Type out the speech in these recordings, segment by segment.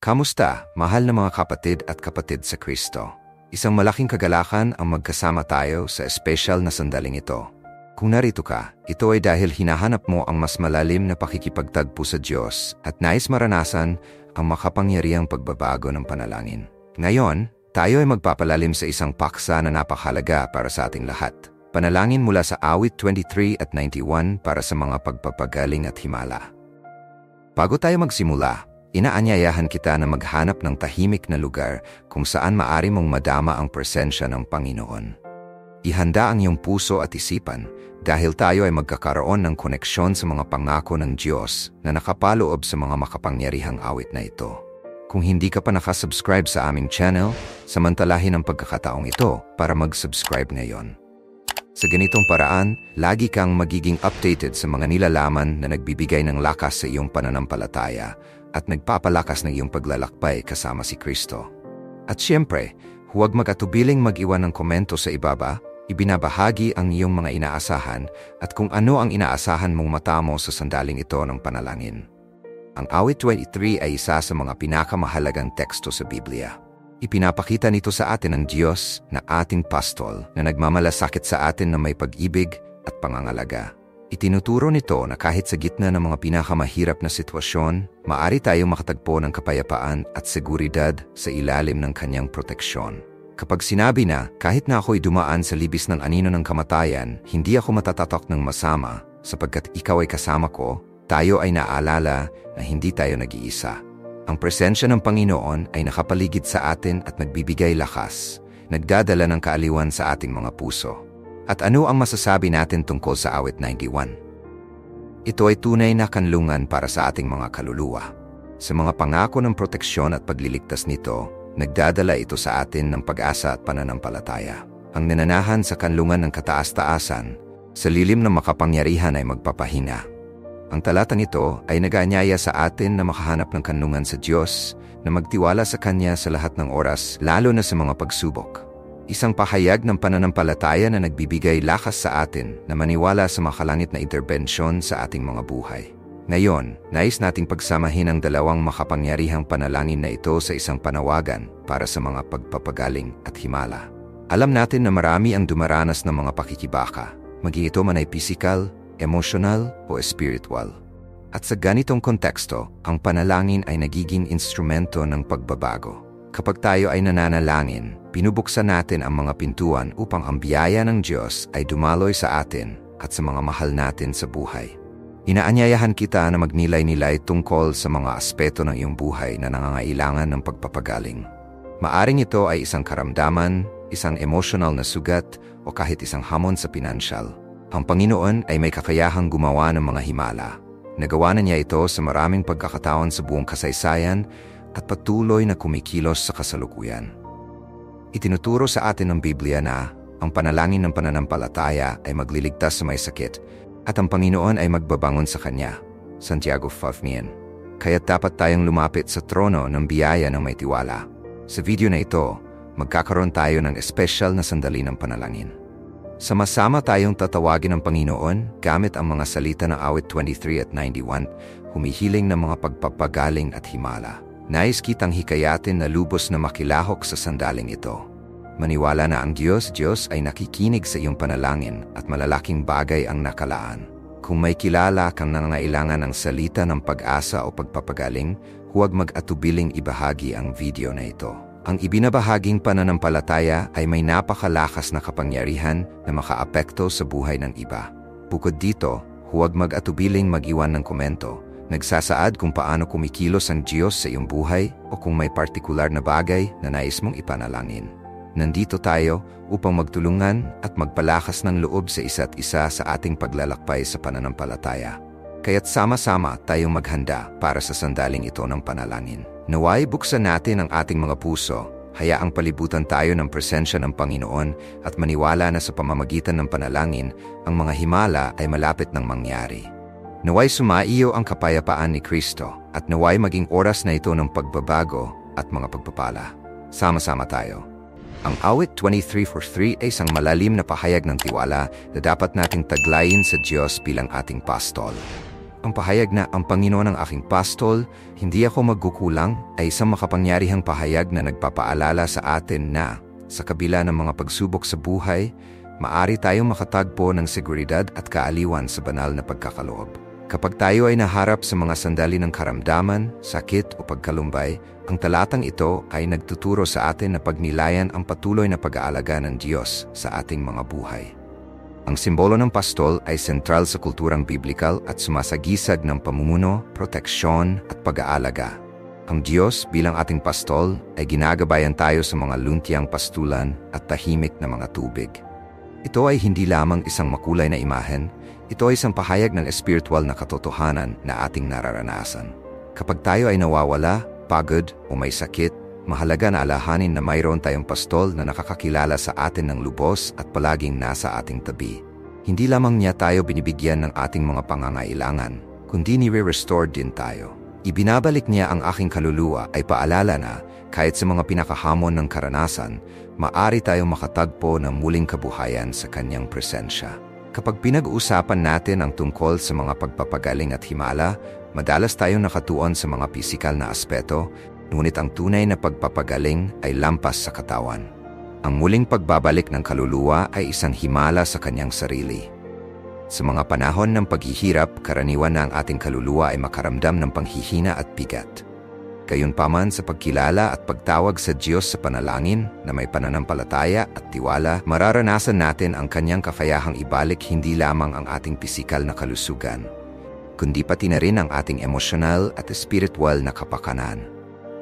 Kamusta, mahal na mga kapatid at kapatid sa Kristo? Isang malaking kagalakan ang magkasama tayo sa espesyal na sandaling ito. Kung narito ka, ito ay dahil hinahanap mo ang mas malalim na pakikipagtagpo sa Diyos at nais maranasan ang makapangyarihang pagbabago ng panalangin. Ngayon, tayo ay magpapalalim sa isang paksa na napakahalaga para sa ating lahat. Panalangin mula sa awit 23 at 91 para sa mga pagpapagaling at himala. Bago tayo magsimula, inaanyayahan kita na maghanap ng tahimik na lugar kung saan maaari mong madama ang presensya ng Panginoon. Ihanda ang iyong puso at isipan dahil tayo ay magkakaroon ng koneksyon sa mga pangako ng Diyos na nakapaloob sa mga makapangyarihang awit na ito. Kung hindi ka pa nakasubscribe sa aming channel, samantalahin ang pagkakataong ito para mag-subscribe ngayon. Sa ganitong paraan, lagi kang magiging updated sa mga nilalaman na nagbibigay ng lakas sa iyong pananampalataya at nagpapalakas ng iyong paglalakbay kasama si Kristo. At siyempre, huwag mag-atubiling mag-iwan ng komento sa ibaba, ibinabahagi ang iyong mga inaasahan at kung ano ang inaasahan mong matamo sa sandaling ito ng panalangin. Ang awit 23 ay isa sa mga pinakamahalagang teksto sa Biblia. Ipinapakita nito sa atin ng Diyos na ating pastol na nagmamalasakit sa atin na may pag-ibig at pangangalaga. Itinuturo nito na kahit sa gitna ng mga pinakamahirap na sitwasyon, maaari tayong makatagpo ng kapayapaan at seguridad sa ilalim ng kanyang proteksyon. Kapag sinabi na, kahit na ako'y dumaan sa libis ng anino ng kamatayan, hindi ako matatatak ng masama sapagkat ikaw ay kasama ko, tayo ay naalala na hindi tayo nag-iisa. Ang presensya ng Panginoon ay nakapaligid sa atin at nagbibigay lakas, nagdadala ng kaaliwan sa ating mga puso. At ano ang masasabi natin tungkol sa awit 91? Ito ay tunay na kanlungan para sa ating mga kaluluwa. Sa mga pangako ng proteksyon at pagliligtas nito, nagdadala ito sa atin ng pag-asa at pananampalataya. Ang nananahan sa kanlungan ng kataas-taasan, sa lilim ng makapangyarihan ay magpapahinga. Ang talatang ito ay nag-aanyaya sa atin na makahanap ng kanlungan sa Diyos, na magtiwala sa Kanya sa lahat ng oras, lalo na sa mga pagsubok. Isang pahayag ng pananampalataya na nagbibigay lakas sa atin na maniwala sa makalangit na interbensyon sa ating mga buhay. Ngayon, nais nating pagsamahin ang dalawang makapangyarihang panalangin na ito sa isang panawagan para sa mga pagpapagaling at himala. Alam natin na marami ang dumaranas ng mga pakikibaka, maging ito man ay physical, emotional o spiritual. At sa ganitong konteksto, ang panalangin ay nagiging instrumento ng pagbabago. Kapag tayo ay nananalangin, pinubuksan natin ang mga pintuan upang ang biyaya ng Diyos ay dumaloy sa atin at sa mga mahal natin sa buhay. Inaanyayahan kita na magnilay-nilay tungkol sa mga aspeto ng iyong buhay na nangangailangan ng pagpapagaling. Maaring ito ay isang karamdaman, isang emotional na sugat o kahit isang hamon sa pinansyal. Ang Panginoon ay may kakayahang gumawa ng mga himala. Nagawa na niya ito sa maraming pagkakataon sa buong kasaysayan at patuloy na kumikilos sa kasalukuyan. Itinuturo sa atin ng Biblia na ang panalangin ng pananampalataya ay magliligtas sa may sakit at ang Panginoon ay magbabangon sa Kanya. Santiago 5:9. Kaya dapat tayong lumapit sa trono ng biyaya ng may tiwala. Sa video na ito, magkakaroon tayo ng espesyal na sandali ng panalangin. Sama-sama tayong tatawagin ng Panginoon gamit ang mga salita ng awit 23 at 91, humihiling ng mga pagpapagaling at himala. Nais kitang hikayatin na lubos na makilahok sa sandaling ito. Maniwala na ang Diyos ay nakikinig sa iyong panalangin at malalaking bagay ang nakalaan. Kung may kilala kang nangangailangan ng salita ng pag-asa o pagpapagaling, huwag mag-atubiling ibahagi ang video na ito. Ang ibinabahaging pananampalataya ay may napakalakas na kapangyarihan na makaapekto sa buhay ng iba. Bukod dito, huwag mag-atubiling mag-iwan ng komento. Nagsasaad kung paano kumikilos ang Diyos sa iyong buhay o kung may partikular na bagay na nais mong ipanalangin. Nandito tayo upang magtulungan at magpalakas ng loob sa isa't isa sa ating paglalakbay sa pananampalataya. Kaya't sama-sama tayong maghanda para sa sandaling ito ng panalangin. Naway buksan natin ang ating mga puso, hayaang palibutan tayo ng presensya ng Panginoon at maniwala na sa pamamagitan ng panalangin, ang mga himala ay malapit nang mangyari. Naway sumaiyo ang kapayapaan ni Kristo at naway maging oras na ito ng pagbabago at mga pagpapala. Sama-sama tayo. Ang awit 23:3 ay isang malalim na pahayag ng tiwala na dapat nating taglayin sa Diyos bilang ating pastol. Ang pahayag na ang Panginoon ang aking pastol, hindi ako magkukulang ay isang makapangyarihang pahayag na nagpapaalala sa atin na sa kabila ng mga pagsubok sa buhay, maari tayong makatagpo ng seguridad at kaaliwan sa banal na pagkakaloob. Kapag tayo ay naharap sa mga sandali ng karamdaman, sakit o pagkalumbay, ang talatang ito ay nagtuturo sa atin na pagnilayan ang patuloy na pag-aalaga ng Diyos sa ating mga buhay. Ang simbolo ng pastol ay sentral sa kulturang biblikal at sumasagisag ng pamumuno, proteksyon at pag-aalaga. Ang Diyos bilang ating pastol ay ginagabayan tayo sa mga luntiang pastulan at tahimik na mga tubig. Ito ay hindi lamang isang makulay na imahen, ito ay isang pahayag ng espiritual na katotohanan na ating nararanasan. Kapag tayo ay nawawala, pagod o may sakit, mahalaga na alahanin na mayroon tayong pastol na nakakakilala sa atin ng lubos at palaging nasa ating tabi. Hindi lamang niya tayo binibigyan ng ating mga pangangailangan, kundi nire-restore din tayo. Ibinabalik niya ang aking kaluluwa ay paalala na kahit sa mga pinakahamon ng karanasan, maari tayong makatagpo ng muling kabuhayan sa kanyang presensya. Kapag pinag-uusapan natin ang tungkol sa mga pagpapagaling at himala, madalas tayong nakatuon sa mga pisikal na aspeto, ngunit ang tunay na pagpapagaling ay lampas sa katawan. Ang muling pagbabalik ng kaluluwa ay isang himala sa kanyang sarili. Sa mga panahon ng paghihirap, karaniwan na ang ating kaluluwa ay makaramdam ng panghihina at bigat. Gayunpaman sa pagkilala at pagtawag sa Diyos sa panalangin na may pananampalataya at tiwala, mararanasan natin ang kanyang kakayahang ibalik hindi lamang ang ating pisikal na kalusugan, kundi pati na rin ang ating emosyonal at espiritual na kapakanan.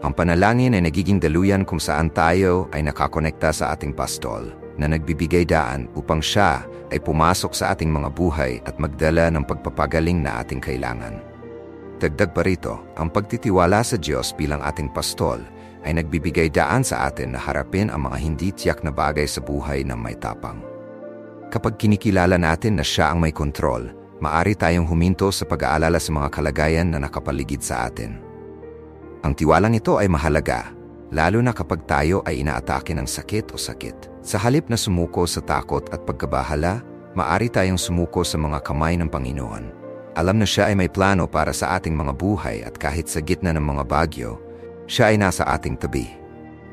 Ang panalangin ay nagiging daluyan kung saan tayo ay nakakonekta sa ating pastol na nagbibigay daan upang siya ay pumasok sa ating mga buhay at magdala ng pagpapagaling na ating kailangan. Dagdag pa rito, ang pagtitiwala sa Diyos bilang ating pastol ay nagbibigay daan sa atin na harapin ang mga hindi tiyak na bagay sa buhay ng may tapang. Kapag kinikilala natin na siya ang may kontrol, maari tayong huminto sa pag-aalala sa mga kalagayan na nakapaligid sa atin. Ang tiwalang ito ay mahalaga, lalo na kapag tayo ay inaatake ng sakit o sakit. Sa halip na sumuko sa takot at pagkabahala, maari tayong sumuko sa mga kamay ng Panginoon. Alam na siya ay may plano para sa ating mga buhay at kahit sa gitna ng mga bagyo, siya ay nasa ating tabi.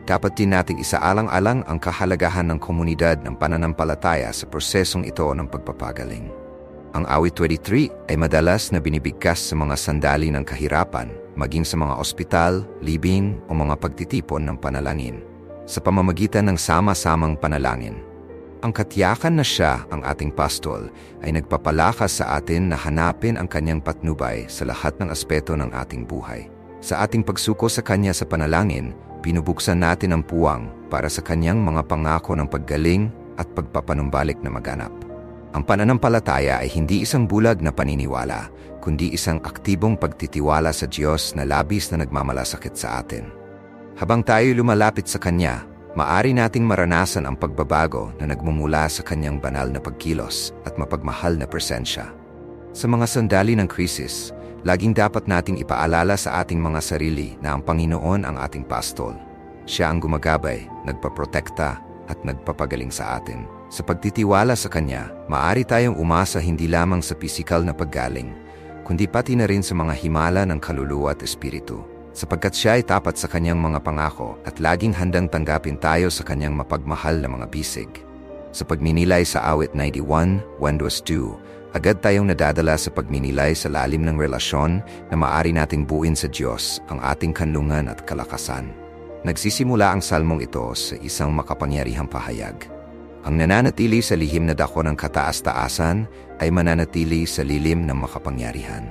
Dapat din nating isaalang-alang ang kahalagahan ng komunidad ng pananampalataya sa prosesong ito ng pagpapagaling. Ang awit 23 ay madalas na binibigkas sa mga sandali ng kahirapan, maging sa mga ospital, libing o mga pagtitipon ng panalangin, sa pamamagitan ng sama-samang panalangin. Ang katiyakan na siya ang ating pastol ay nagpapalakas sa atin na hanapin ang kanyang patnubay sa lahat ng aspeto ng ating buhay. Sa ating pagsuko sa kanya sa panalangin, binubuksan natin ang puwang para sa kanyang mga pangako ng paggaling at pagpapanumbalik na maganap. Ang pananampalataya ay hindi isang bulag na paniniwala, kundi isang aktibong pagtitiwala sa Diyos na labis na nagmamalasakit sa atin. Habang tayo lumalapit sa Kanya, maari nating maranasan ang pagbabago na nagmumula sa Kanyang banal na pagkilos at mapagmahal na presensya. Sa mga sandali ng krisis, laging dapat nating ipaalala sa ating mga sarili na ang Panginoon ang ating pastol. Siya ang gumagabay, nagpaprotekta at nagpapagaling sa atin. Sa pagtitiwala sa Kanya, maari tayong umasa hindi lamang sa pisikal na paggaling, kundi pati na rin sa mga himala ng kaluluwa at espiritu, sapagkat siya ay tapat sa Kanyang mga pangako at laging handang tanggapin tayo sa Kanyang mapagmahal na mga bisig. Sa pagninilay sa awit 91, 1-2, agad tayong nadadala sa pagninilay sa lalim ng relasyon na maari nating buuin sa Diyos ang ating kanlungan at kalakasan. Nagsisimula ang salmong ito sa isang makapangyarihang pahayag. Ang nananatili sa lihim na dako ng kataas-taasan ay mananatili sa lilim ng makapangyarihan.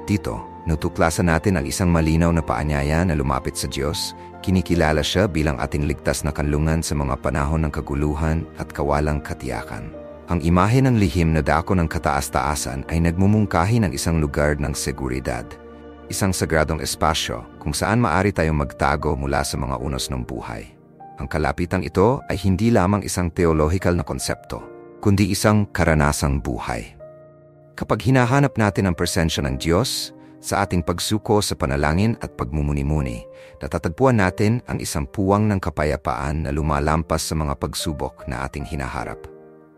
Dito, natuklasan natin ang isang malinaw na paanyaya na lumapit sa Diyos. Kinikilala siya bilang ating ligtas na kanlungan sa mga panahon ng kaguluhan at kawalang katiyakan. Ang imahe ng lihim na dako ng kataas-taasan ay nagmumungkahi ng isang lugar ng seguridad, isang sagradong espasyo kung saan maari tayong magtago mula sa mga unos ng buhay. Ang kalapitang ito ay hindi lamang isang theological na konsepto, kundi isang karanasang buhay. Kapag hinahanap natin ang presensya ng Diyos sa ating pagsuko sa panalangin at pagmumuni-muni, natatagpuan natin ang isang puwang ng kapayapaan na lumalampas sa mga pagsubok na ating hinaharap.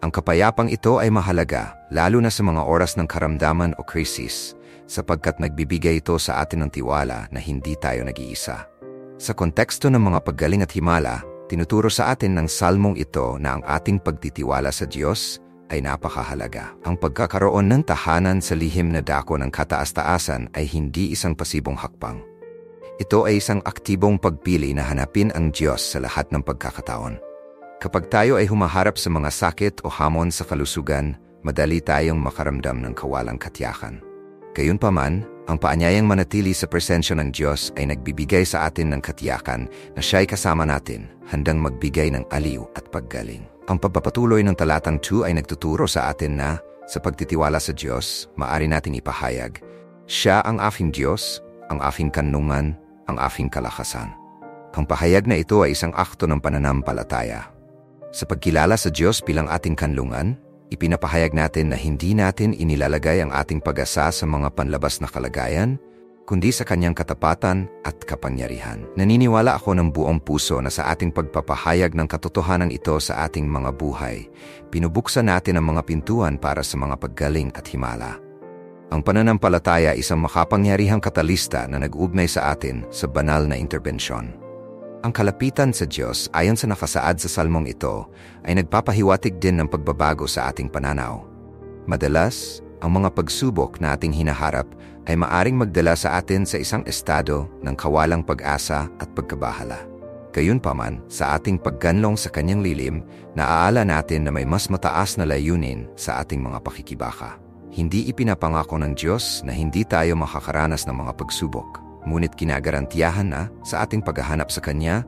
Ang kapayapang ito ay mahalaga, lalo na sa mga oras ng karamdaman o krisis, sapagkat nagbibigay ito sa atin ng tiwala na hindi tayo nag-iisa. Sa konteksto ng mga paggaling at himala, tinuturo sa atin ng salmong ito na ang ating pagtitiwala sa Diyos ay napakahalaga. Ang pagkakaroon ng tahanan sa lihim na dako ng kataas-taasan ay hindi isang pasibong hakbang. Ito ay isang aktibong pagpili na hanapin ang Diyos sa lahat ng pagkakataon. Kapag tayo ay humaharap sa mga sakit o hamon sa kalusugan, madali tayong makaramdam ng kawalang katiyakan. Gayunpaman, ang paanyayang manatili sa presensya ng Diyos ay nagbibigay sa atin ng katiyakan na siya'y kasama natin, handang magbigay ng aliw at paggaling. Ang pagpapatuloy ng talatang 2 ay nagtuturo sa atin na, sa pagtitiwala sa Diyos, maaari nating ipahayag, siya ang aking Diyos, ang aking kanlungan, ang aking kalakasan. Ang pahayag na ito ay isang akto ng pananampalataya. Sa pagkilala sa Diyos bilang ating kanlungan, ipinapahayag natin na hindi natin inilalagay ang ating pag-asa sa mga panlabas na kalagayan, kundi sa kanyang katapatan at kapangyarihan. Naniniwala ako ng buong puso na sa ating pagpapahayag ng katotohanan ito sa ating mga buhay, pinubuksan natin ang mga pintuan para sa mga paggaling at himala. Ang pananampalataya ay isang makapangyarihang katalista na nag-ugnay sa atin sa banal na interbensyon. Ang kalapitan sa Diyos ayon sa nakasaad sa salmong ito ay nagpapahiwatig din ng pagbabago sa ating pananaw. Madalas, ang mga pagsubok na ating hinaharap ay maaring magdala sa atin sa isang estado ng kawalang pag-asa at pagkabahala. Gayunpaman, sa ating pagganlong sa kanyang lilim, naaala natin na may mas mataas na layunin sa ating mga pakikibaka. Hindi ipinapangako ng Diyos na hindi tayo makakaranas ng mga pagsubok. Ngunit kinagarantiyahan na sa ating paghahanap sa Kanya,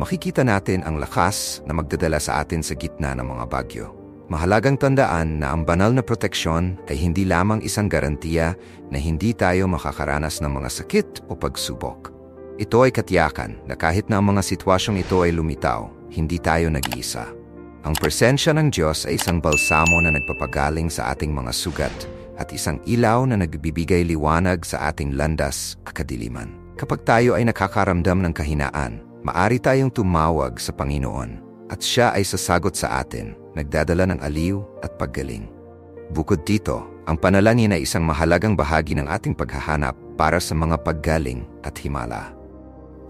makikita natin ang lakas na magdadala sa atin sa gitna ng mga bagyo. Mahalagang tandaan na ang banal na proteksyon ay hindi lamang isang garantiya na hindi tayo makakaranas ng mga sakit o pagsubok. Ito ay katiyakan na kahit na ang mga sitwasyong ito ay lumitaw, hindi tayo nag-iisa. Ang presensya ng Diyos ay isang balsamo na nagpapagaling sa ating mga sugat at isang ilaw na nagbibigay liwanag sa ating landas at kadiliman. Kapag tayo ay nakakaramdam ng kahinaan, maaari tayong tumawag sa Panginoon at Siya ay sasagot sa atin, nagdadala ng aliw at paggaling. Bukod dito, ang panalangin ay isang mahalagang bahagi ng ating paghahanap para sa mga paggaling at himala.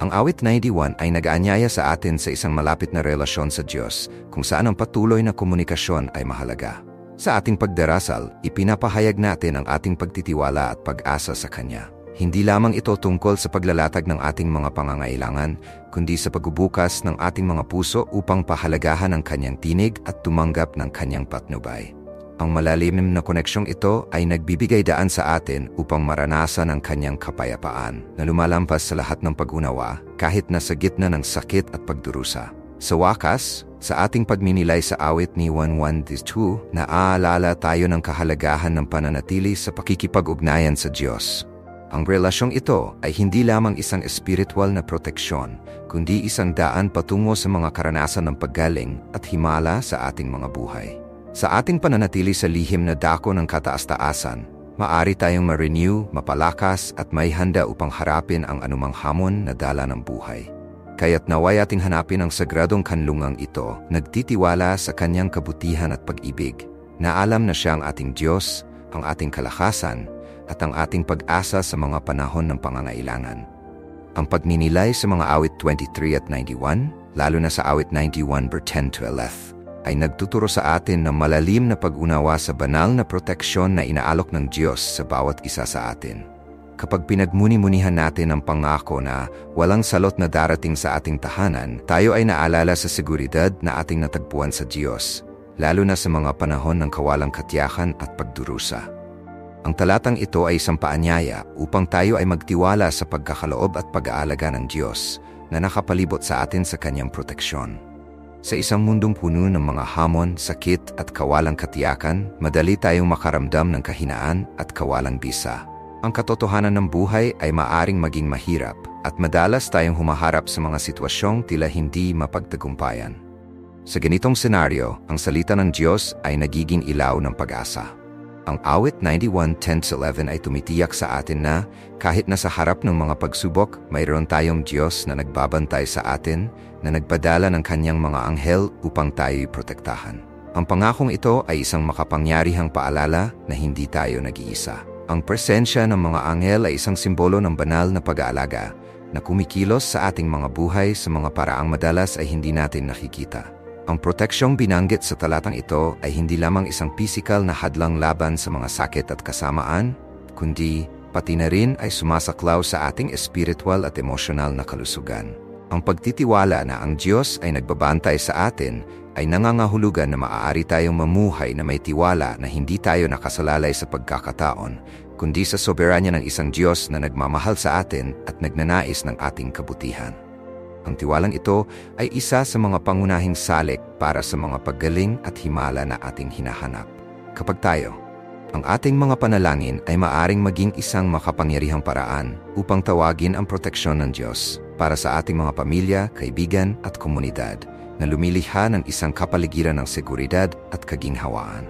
Ang awit 91 ay nag-aanyaya sa atin sa isang malapit na relasyon sa Diyos kung saan ang patuloy na komunikasyon ay mahalaga. Sa ating pagdarasal, ipinapahayag natin ang ating pagtitiwala at pag-asa sa Kanya. Hindi lamang ito tungkol sa paglalatag ng ating mga pangangailangan, kundi sa pagbubukas ng ating mga puso upang pahalagahan ang Kanyang tinig at tumanggap ng Kanyang patnubay. Ang malalim na koneksyong ito ay nagbibigay daan sa atin upang maranasan ang Kanyang kapayapaan na lumalampas sa lahat ng pag-unawa kahit nasa gitna ng sakit at pagdurusa. Sa wakas, sa ating pagminilay sa awit ni 1:1-2, naaalala tayo ng kahalagahan ng pananatili sa pakikipag-ugnayan sa Diyos. Ang relasyong ito ay hindi lamang isang espiritual na proteksyon, kundi isang daan patungo sa mga karanasan ng paggaling at himala sa ating mga buhay. Sa ating pananatili sa lihim na dako ng kataas-taasan, maaari tayong ma-renew, mapalakas at may handa upang harapin ang anumang hamon na dala ng buhay. Kaya't naway ating hanapin ang sagradong kanlungang ito, nagtitiwala sa Kanyang kabutihan at pag-ibig, na alam na Siya ang ating Diyos, ang ating kalakasan, at ang ating pag-asa sa mga panahon ng pangangailangan. Ang pagninilay sa mga awit 23 at 91, lalo na sa awit 91:10-11, ay nagtuturo sa atin ng malalim na pag-unawa sa banal na proteksyon na inaalok ng Diyos sa bawat isa sa atin. Kapag pinagmuni-munihan natin ang pangako na walang salot na darating sa ating tahanan, tayo ay naalala sa seguridad na ating natagpuan sa Diyos, lalo na sa mga panahon ng kawalang katiyakan at pagdurusa. Ang talatang ito ay isang paanyaya upang tayo ay magtiwala sa pagkakaloob at pag-aalaga ng Diyos na nakapalibot sa atin sa Kanyang proteksyon. Sa isang mundong puno ng mga hamon, sakit at kawalang katiyakan, madali tayong makaramdam ng kahinaan at kawalang bisa. Ang katotohanan ng buhay ay maaring maging mahirap at madalas tayong humaharap sa mga sitwasyong tila hindi mapagtagumpayan. Sa ganitong senaryo, ang salita ng Diyos ay nagiging ilaw ng pag-asa. Ang awit 91:10-11 ay tumitiyak sa atin na kahit nasa harap ng mga pagsubok, mayroon tayong Diyos na nagbabantay sa atin, na nagpadala ng Kanyang mga anghel upang tayo'y protektahan. Ang pangakong ito ay isang makapangyarihang paalala na hindi tayo nag-iisa. Ang presensya ng mga anghel ay isang simbolo ng banal na pag-aalaga na kumikilos sa ating mga buhay sa mga paraang madalas ay hindi natin nakikita. Ang proteksyong binanggit sa talatang ito ay hindi lamang isang pisikal na hadlang laban sa mga sakit at kasamaan, kundi pati na rin ay sumasaklaw sa ating espiritual at emosyonal na kalusugan. Ang pagtitiwala na ang Diyos ay nagbabantay sa atin ay nangangahulugan na maaari tayong mamuhay na may tiwala na hindi tayo nakasalalay sa pagkakataon, kundi sa soberanya ng isang Diyos na nagmamahal sa atin at nagnanais ng ating kabutihan. Ang tiwalang ito ay isa sa mga pangunahing salik para sa mga paggaling at himala na ating hinahanap. Kapag tayo, ang ating mga panalangin ay maaring maging isang makapangyarihang paraan upang tawagin ang proteksyon ng Diyos para sa ating mga pamilya, kaibigan at komunidad na lumilikha ng isang kapaligiran ng seguridad at kaginhawaan.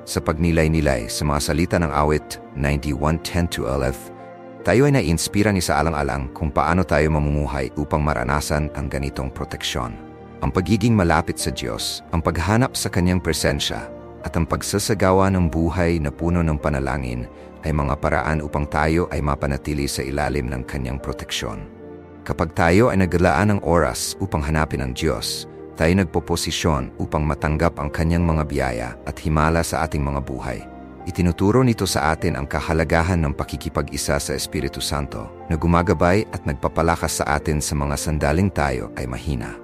Sa pagnilay-nilay sa mga salita ng awit 91:10-11, tayo ay naiinspira ni sa alang-alang kung paano tayo mamumuhay upang maranasan ang ganitong proteksyon. Ang pagiging malapit sa Diyos, ang paghanap sa Kanyang presensya, at ang pagsasagawa ng buhay na puno ng panalangin ay mga paraan upang tayo ay mapanatili sa ilalim ng Kanyang proteksyon. Kapag tayo ay naglaan ng oras upang hanapin ang Diyos, tayo nagpoposisyon upang matanggap ang Kanyang mga biyaya at himala sa ating mga buhay. Itinuturo nito sa atin ang kahalagahan ng pakikipag-isa sa Espiritu Santo na gumagabay at nagpapalakas sa atin sa mga sandaling tayo ay mahina.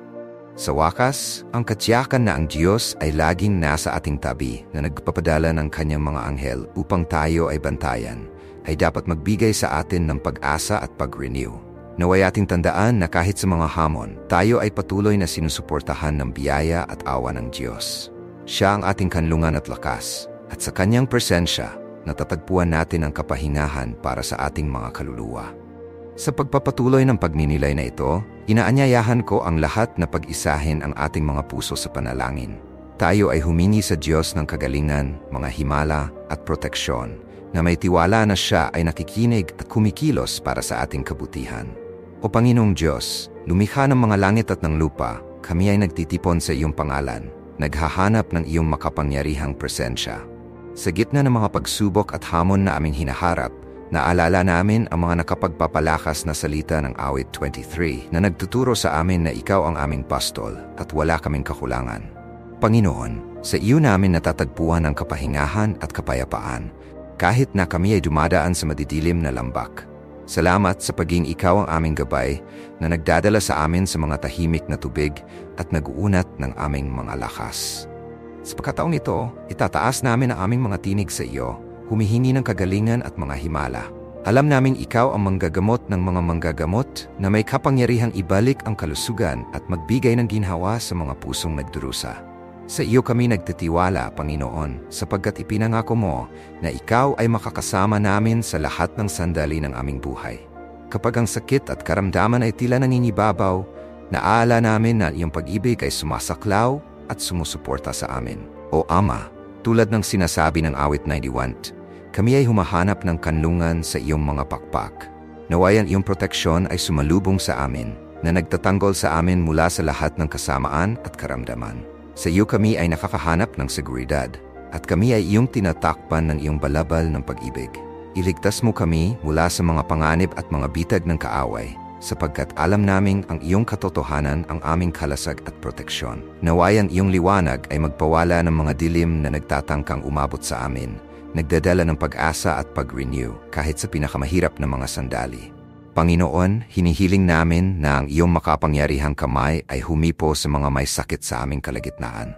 Sa wakas, ang katiyakan na ang Diyos ay laging nasa ating tabi na nagpapadala ng Kanyang mga anghel upang tayo ay bantayan, ay dapat magbigay sa atin ng pag-asa at pag-renew. Naway ating tandaan na kahit sa mga hamon, tayo ay patuloy na sinusuportahan ng biyaya at awa ng Diyos. Siya ang ating kanlungan at lakas, at sa Kanyang presensya, natatagpuan natin ang kapahingahan para sa ating mga kaluluwa. Sa pagpapatuloy ng pagninilay na ito, inaanyayahan ko ang lahat na pag-isahin ang ating mga puso sa panalangin. Tayo ay humingi sa Diyos ng kagalingan, mga himala at proteksyon, na may tiwala na Siya ay nakikinig at kumikilos para sa ating kabutihan. O Panginoong Diyos, lumikha ng mga langit at ng lupa, kami ay nagtitipon sa iyong pangalan, naghahanap ng iyong makapangyarihang presensya. Sa gitna ng mga pagsubok at hamon na aming hinaharap, naalala namin ang mga nakapagpapalakas na salita ng awit 23 na nagtuturo sa amin na ikaw ang aming pastol at wala kaming kakulangan. Panginoon, sa iyo namin natatagpuan ang kapahingahan at kapayapaan, kahit na kami ay dumadaan sa madidilim na lambak. Salamat sa pagiging ikaw ang aming gabay na nagdadala sa amin sa mga tahimik na tubig at nag-uunat ng aming mga lakas. Sa pagkataong ito, itataas namin ang aming mga tinig sa iyo, humihingi ng kagalingan at mga himala. Alam naming ikaw ang manggagamot ng mga manggagamot na may kapangyarihang ibalik ang kalusugan at magbigay ng ginhawa sa mga pusong nagdurusa. Sa iyo kami nagtitiwala, Panginoon, sapagkat ipinangako mo na ikaw ay makakasama namin sa lahat ng sandali ng aming buhay. Kapag ang sakit at karamdaman ay tila nangingibabaw, naaalala namin na iyong pag-ibig ay sumasaklaw at sumusuporta sa amin. O Ama, tulad ng sinasabi ng awit 91, kami ay humahanap ng kanlungan sa iyong mga pakpak. Naway ang iyong proteksyon ay sumalubong sa amin, na nagtatanggol sa amin mula sa lahat ng kasamaan at karamdaman. Sa iyo kami ay nakakahanap ng seguridad, at kami ay iyong tinatakpan ng iyong balabal ng pag-ibig. Iligtas mo kami mula sa mga panganib at mga bitag ng kaaway, sapagkat alam naming ang iyong katotohanan ang aming kalasag at proteksyon. Naway ang iyong liwanag ay magpawala ng mga dilim na nagtatangkang umabot sa amin, nagdadala ng pag-asa at pag-renew kahit sa pinakamahirap na mga sandali. Panginoon, hinihiling namin na ang iyong makapangyarihang kamay ay humipo sa mga may sakit sa aming kalagitnaan.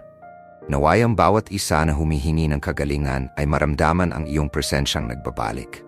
Naway ang bawat isa na humihingi ng kagalingan ay maramdaman ang iyong presensyang nagbabalik.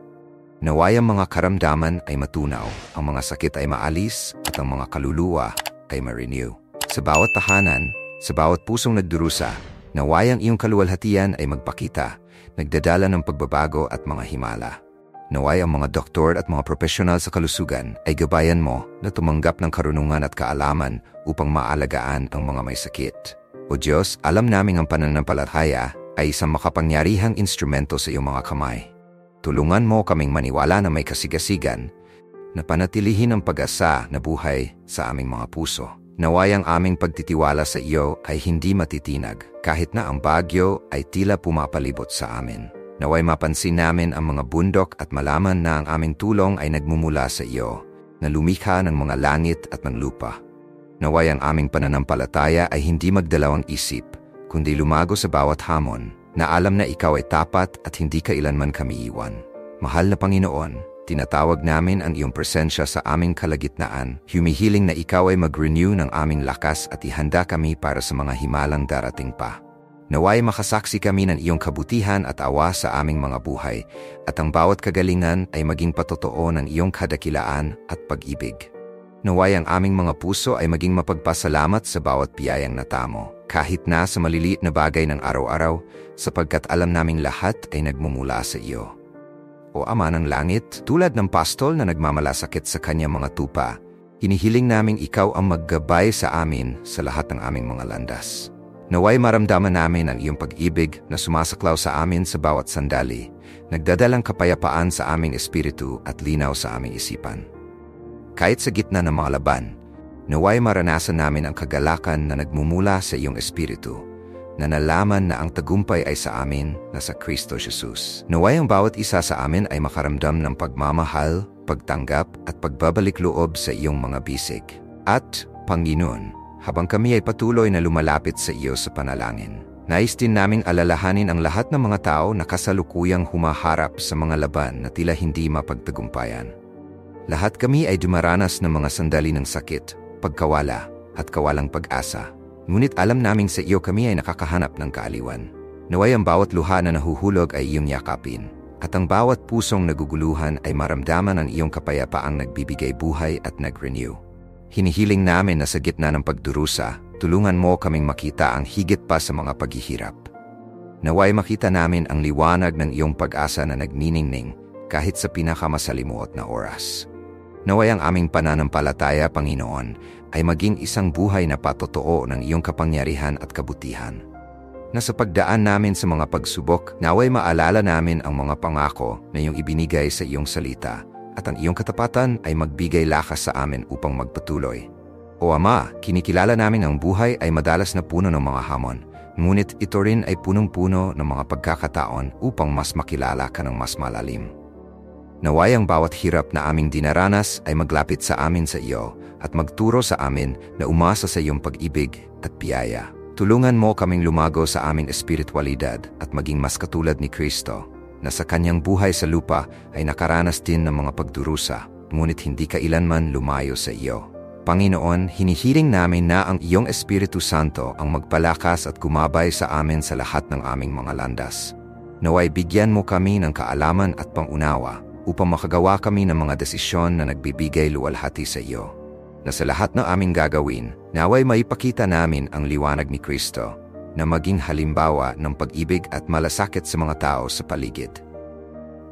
Naway ang mga karamdaman ay matunaw, ang mga sakit ay maalis, at ang mga kaluluwa ay ma-renew. Sa bawat tahanan, sa bawat pusong nagdurusa, naway ang iyong kaluwalhatian ay magpakita, nagdadala ng pagbabago at mga himala. Naway ang mga doktor at mga profesional sa kalusugan ay gabayan mo na tumanggap ng karunungan at kaalaman upang maalagaan ang mga may sakit. O Diyos, alam naming ang pananampalataya ay isang makapangyarihang instrumento sa iyong mga kamay. Tulungan mo kaming maniwala na may kasigasigan, na panatilihin ang pag-asa na buhay sa aming mga puso. Naway ang aming pagtitiwala sa iyo ay hindi matitinag kahit na ang bagyo ay tila pumapalibot sa amin. Naway mapansin namin ang mga bundok at malaman na ang aming tulong ay nagmumula sa iyo, na lumikha ng mga langit at ng lupa. Naway ang aming pananampalataya ay hindi magdalawang isip, kundi lumago sa bawat hamon, na alam na ikaw ay tapat at hindi kailanman kami iwan. Mahal na Panginoon, tinatawag namin ang iyong presensya sa aming kalagitnaan, humihiling na ikaw ay mag-renew ng aming lakas at ihanda kami para sa mga himalang darating pa. Naway makasaksi kami ng iyong kabutihan at awa sa aming mga buhay, at ang bawat kagalingan ay maging patotoo ng iyong kadakilaan at pag-ibig. Naway ang aming mga puso ay maging mapagpasalamat sa bawat biyayang natamo, kahit na sa maliliit na bagay ng araw-araw, sapagkat alam naming lahat ay nagmumula sa iyo. O Ama ng Langit, tulad ng pastol na nagmamalasakit sa kanyang mga tupa, hinihiling naming ikaw ang maggabay sa amin sa lahat ng aming mga landas. Naway maramdaman namin ang iyong pag-ibig na sumasaklaw sa amin sa bawat sandali, nagdadalang kapayapaan sa aming espiritu at linaw sa aming isipan. Kahit sa gitna ng mga laban, naway maranasan namin ang kagalakan na nagmumula sa iyong espiritu, na nalaman na ang tagumpay ay sa amin na sa Kristo Jesus. Naway ang bawat isa sa amin ay makaramdam ng pagmamahal, pagtanggap at pagbabalik loob sa iyong mga bisig. At, Panginoon, habang kami ay patuloy na lumalapit sa iyo sa panalangin, nais din naming alalahanin ang lahat ng mga tao na kasalukuyang humaharap sa mga laban na tila hindi mapagtagumpayan. Lahat kami ay dumaranas ng mga sandali ng sakit, pagkawala, at kawalang pag-asa. Ngunit alam naming sa iyo kami ay nakakahanap ng kaaliwan. Naway ang bawat luha na nahuhulog ay iyong yakapin, at ang bawat pusong naguguluhan ay maramdaman ang iyong kapayapaang nagbibigay buhay at nag-renew. Hinihiling namin na sa gitna ng pagdurusa, tulungan mo kaming makita ang higit pa sa mga paghihirap. Naway makita namin ang liwanag ng iyong pag-asa na nagniningning kahit sa pinakamasalimuot na oras. Naway ang aming pananampalataya, Panginoon, ay maging isang buhay na patotoo ng iyong kapangyarihan at kabutihan. Na sa pagdaan namin sa mga pagsubok, naway maalala namin ang mga pangako na iyong ibinigay sa iyong salita, at ang iyong katapatan ay magbigay lakas sa amin upang magpatuloy. O Ama, kinikilala namin ang buhay ay madalas na puno ng mga hamon, ngunit ito rin ay punong-puno ng mga pagkakataon upang mas makilala ka ng mas malalim. Naway ang bawat hirap na aming dinaranas ay maglapit sa amin sa iyo at magturo sa amin na umasa sa iyong pag-ibig at biyaya. Tulungan mo kaming lumago sa aming espiritualidad at maging mas katulad ni Kristo, na sa kanyang buhay sa lupa ay nakaranas din ng mga pagdurusa, ngunit hindi kailanman lumayo sa iyo. Panginoon, hinihiling namin na ang iyong Espiritu Santo ang magpalakas at gumabay sa amin sa lahat ng aming mga landas. Naway bigyan mo kami ng kaalaman at pangunawa upang makagawa kami ng mga desisyon na nagbibigay luwalhati sa iyo. Na sa lahat ng aming gagawin, naway maipakita namin ang liwanag ni Kristo, na maging halimbawa ng pag-ibig at malasakit sa mga tao sa paligid.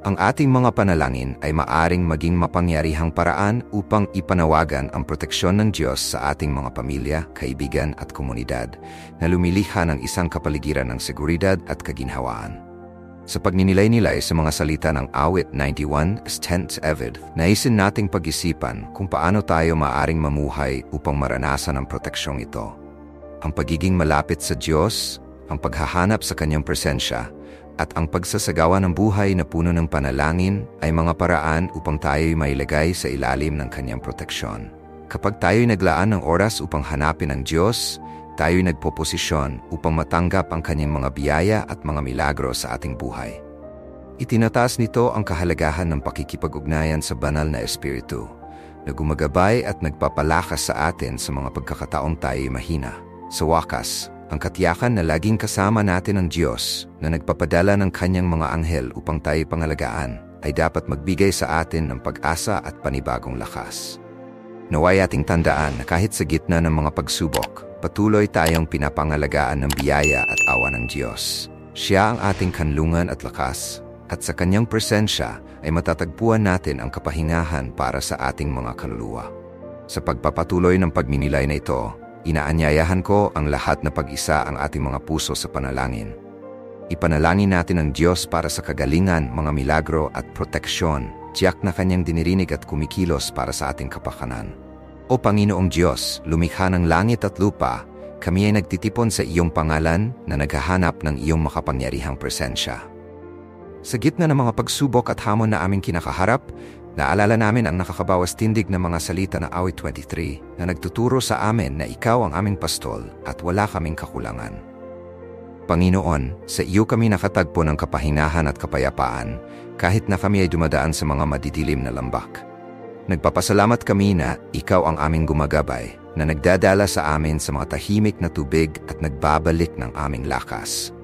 Ang ating mga panalangin ay maaring maging mapangyarihang paraan upang ipanawagan ang proteksyon ng Diyos sa ating mga pamilya, kaibigan at komunidad, na lumilikha ng isang kapaligiran ng seguridad at kaginhawaan. Sa pagninilay-nilay sa mga salita ng Awit 91:10-11, naisin nating pag-isipan kung paano tayo maaring mamuhay upang maranasan ang proteksyong ito. Ang pagiging malapit sa Diyos, ang paghahanap sa kanyang presensya, at ang pagsasagawa ng buhay na puno ng panalangin ay mga paraan upang tayo'y mailagay sa ilalim ng kanyang proteksyon. Kapag tayo'y naglaan ng oras upang hanapin ang Diyos, tayo'y nagpoposisyon upang matanggap ang kanyang mga biyaya at mga milagro sa ating buhay. Itinataas nito ang kahalagahan ng pakikipag-ugnayan sa banal na Espiritu, na gumagabay at nagpapalakas sa atin sa mga pagkakataong tayo'y mahina. Sa wakas, ang katiyakan na laging kasama natin ang Diyos na nagpapadala ng kanyang mga anghel upang tayo pangalagaan ay dapat magbigay sa atin ng pag-asa at panibagong lakas. Naway ating tandaan na kahit sa gitna ng mga pagsubok, patuloy tayong pinapangalagaan ng biyaya at awa ng Diyos. Siya ang ating kanlungan at lakas, at sa kanyang presensya ay matatagpuan natin ang kapahingahan para sa ating mga kaluluwa. Sa pagpapatuloy ng pagninilay na ito, inaanyayahan ko ang lahat na pag-isa ang ating mga puso sa panalangin. Ipanalangin natin ang Diyos para sa kagalingan, mga milagro at proteksyon, tiyak na kanyang dinirinig at kumikilos para sa ating kapakanan. O Panginoong Diyos, lumikha ng langit at lupa, kami ay nagtitipon sa iyong pangalan na naghahanap ng iyong makapangyarihang presensya. Sa gitna ng mga pagsubok at hamon na aming kinakaharap, naalala namin ang nakakabawas tindig na mga salita na awit 23 na nagtuturo sa amin na ikaw ang aming pastol at wala kaming kakulangan. Panginoon, sa iyo kami nakatagpo ng kapahinahan at kapayapaan kahit na kami ay dumadaan sa mga madidilim na lambak. Nagpapasalamat kami na ikaw ang aming gumagabay na nagdadala sa amin sa mga tahimik na tubig at nagbabalik ng aming lakas.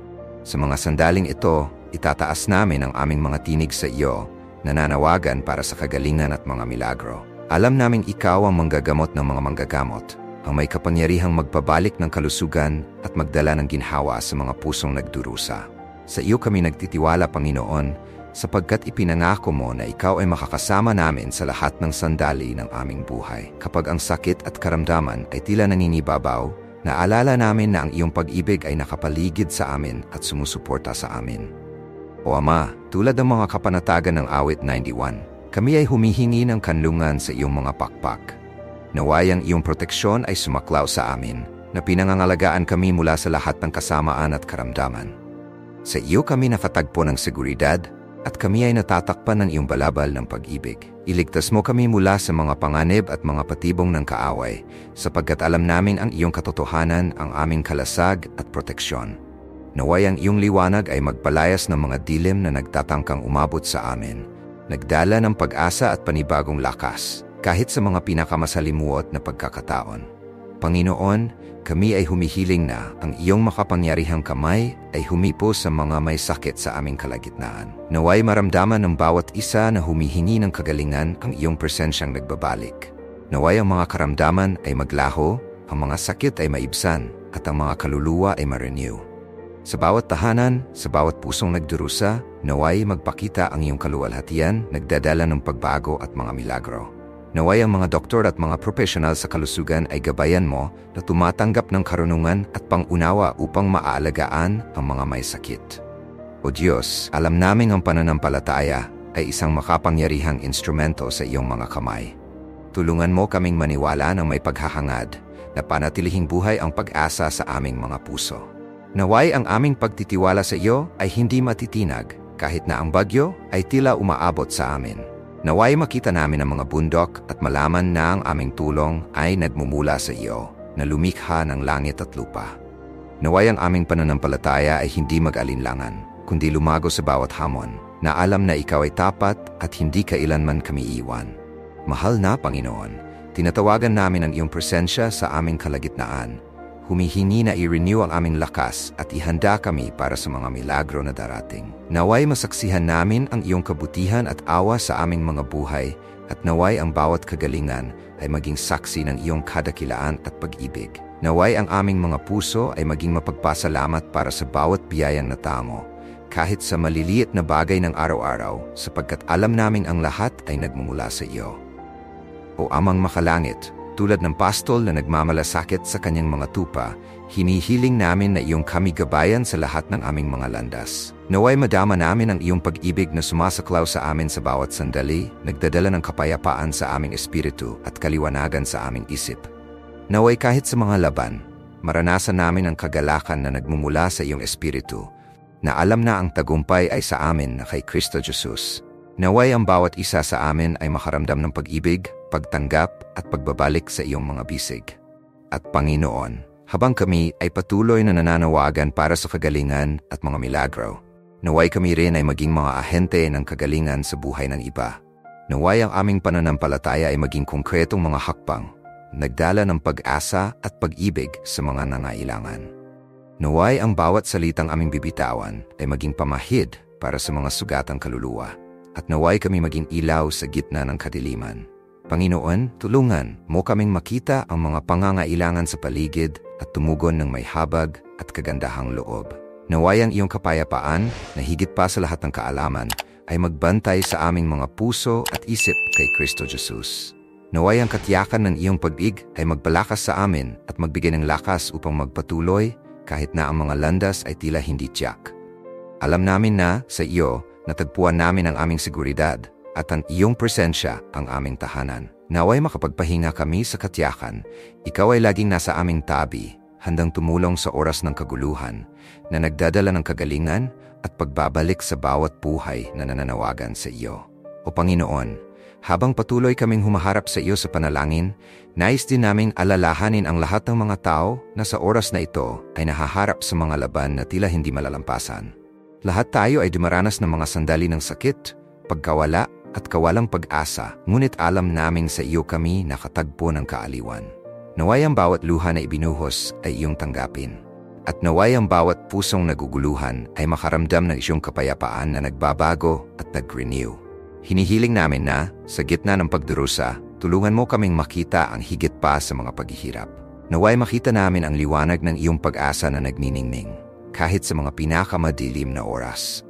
Sa mga sandaling ito, itataas namin ang aming mga tinig sa iyo, nananawagan para sa kagalingan at mga milagro. Alam naming ikaw ang manggagamot ng mga manggagamot, ang may kapangyarihang magpabalik ng kalusugan at magdala ng ginhawa sa mga pusong nagdurusa. Sa iyo kami nagtitiwala, Panginoon, sapagkat ipinangako mo na ikaw ay makakasama namin sa lahat ng sandali ng aming buhay. Kapag ang sakit at karamdaman ay tila naninibabaw, naalala namin na ang iyong pag-ibig ay nakapaligid sa amin at sumusuporta sa amin. O Ama, tulad ng mga kapanatagan ng awit 91, kami ay humihingi ng kanlungan sa iyong mga pakpak. Naway ang iyong proteksyon ay sumaklaw sa amin, na pinangangalagaan kami mula sa lahat ng kasamaan at karamdaman. Sa iyo kami nakatagpo ng seguridad, at kami ay natatakpan ng iyong balabal ng pag-ibig. Iligtas mo kami mula sa mga panganib at mga patibong ng kaaway, sapagkat alam namin ang iyong katotohanan, ang aming kalasag at proteksyon. Naway ang iyong liwanag ay magpalayas ng mga dilim na nagtatangkang umabot sa amin, nagdala ng pag-asa at panibagong lakas, kahit sa mga pinakamasalimuot na pagkakataon. Panginoon, kami ay humihiling na ang iyong makapangyarihang kamay ay humipo sa mga may sakit sa aming kalagitnaan. Naway maramdaman ng bawat isa na humihingi ng kagalingan ang iyong presensyang nagbabalik. Naway ang mga karamdaman ay maglaho, ang mga sakit ay maibsan, at ang mga kaluluwa ay ma-renew. Sa bawat tahanan, sa bawat pusong nagdurusa, naway magpakita ang iyong kaluwalhatian, nagdadala ng pagbago at mga milagro. Naway ang mga doktor at mga profesional sa kalusugan ay gabayan mo na tumatanggap ng karunungan at pangunawa upang maaalagaan ang mga may sakit. O Diyos, alam naming ang pananampalataya ay isang makapangyarihang instrumento sa iyong mga kamay. Tulungan mo kaming maniwala ng may paghahangad na panatilihing buhay ang pag-asa sa aming mga puso. Naway ang aming pagtitiwala sa iyo ay hindi matitinag kahit na ang bagyo ay tila umaabot sa amin. Naway makita namin ang mga bundok at malaman na ang aming tulong ay nagmumula sa iyo na lumikha ng langit at lupa. Naway ang aming pananampalataya ay hindi mag-alinlangan, kundi lumago sa bawat hamon, na alam na ikaw ay tapat at hindi kailanman kami iwan. Mahal na Panginoon, tinatawagan namin ang iyong presensya sa aming kalagitnaan. Humihingi na i-renew ang aming lakas at ihanda kami para sa mga milagro na darating. Naway masaksihan namin ang iyong kabutihan at awa sa aming mga buhay at naway ang bawat kagalingan ay maging saksi ng iyong kadakilaan at pag-ibig. Naway ang aming mga puso ay maging mapagpasalamat para sa bawat biyayang natamo, kahit sa maliliit na bagay ng araw-araw, sapagkat alam naming ang lahat ay nagmumula sa iyo. O Amang makalangit, tulad ng pastol na nagmamalasakit sa kanyang mga tupa, hinihiling namin na iyong kami gabayan sa lahat ng aming mga landas. Naway madama namin ang iyong pag-ibig na sumasaklaw sa amin sa bawat sandali, nagdadala ng kapayapaan sa aming espiritu at kaliwanagan sa aming isip. Naway kahit sa mga laban, maranasan namin ang kagalakan na nagmumula sa iyong espiritu, na alam na ang tagumpay ay sa amin na kay Kristo Jesus. Naway ang bawat isa sa amin ay makaramdam ng pag-ibig, pagtanggap at pagbabalik sa iyong mga bisig. At Panginoon, habang kami ay patuloy na nananawagan para sa kagalingan at mga milagro, naway kami rin ay maging mga ahente ng kagalingan sa buhay ng iba. Naway ang aming pananampalataya ay maging konkretong mga hakbang, nagdala ng pag-asa at pag-ibig sa mga nangailangan. Naway ang bawat salitang aming bibitawan ay maging pamahid para sa mga sugatang kaluluwa, at naway kami maging ilaw sa gitna ng kadiliman. Panginoon, tulungan mo kaming makita ang mga pangangailangan sa paligid at tumugon ng may habag at kagandahang loob. Naway ang iyong kapayapaan na higit pa sa lahat ng kaalaman ay magbantay sa aming mga puso at isip kay Kristo Jesus. Naway ang katiyakan ng iyong pag-ibig ay magpalakas sa amin at magbigay ng lakas upang magpatuloy kahit na ang mga landas ay tila hindi tiyak. Alam namin na sa iyo, natagpuan namin ang aming seguridad at ang iyong presensya ang aming tahanan. Naway makapagpahinga kami sa katiyakan, ikaw ay laging nasa aming tabi handang tumulong sa oras ng kaguluhan, na nagdadala ng kagalingan at pagbabalik sa bawat buhay na nananawagan sa iyo. O Panginoon, habang patuloy kaming humaharap sa iyo sa panalangin, nais din naming alalahanin ang lahat ng mga tao na sa oras na ito ay nahaharap sa mga laban na tila hindi malalampasan. Lahat tayo ay dumaranas ng mga sandali ng sakit, pagkawala at kawalang pag-asa, ngunit alam naming sa iyo kami nakatagpo ng kaaliwan. Naway ang bawat luha na ibinuhos ay iyong tanggapin. At naway ang bawat pusong naguguluhan ay makaramdam ng iyong kapayapaan na nagbabago at nag-renew. Hinihiling namin na, sa gitna ng pagdurusa, tulungan mo kaming makita ang higit pa sa mga paghihirap. Naway makita namin ang liwanag ng iyong pag-asa na nagniningning, kahit sa mga pinakamadilim na oras.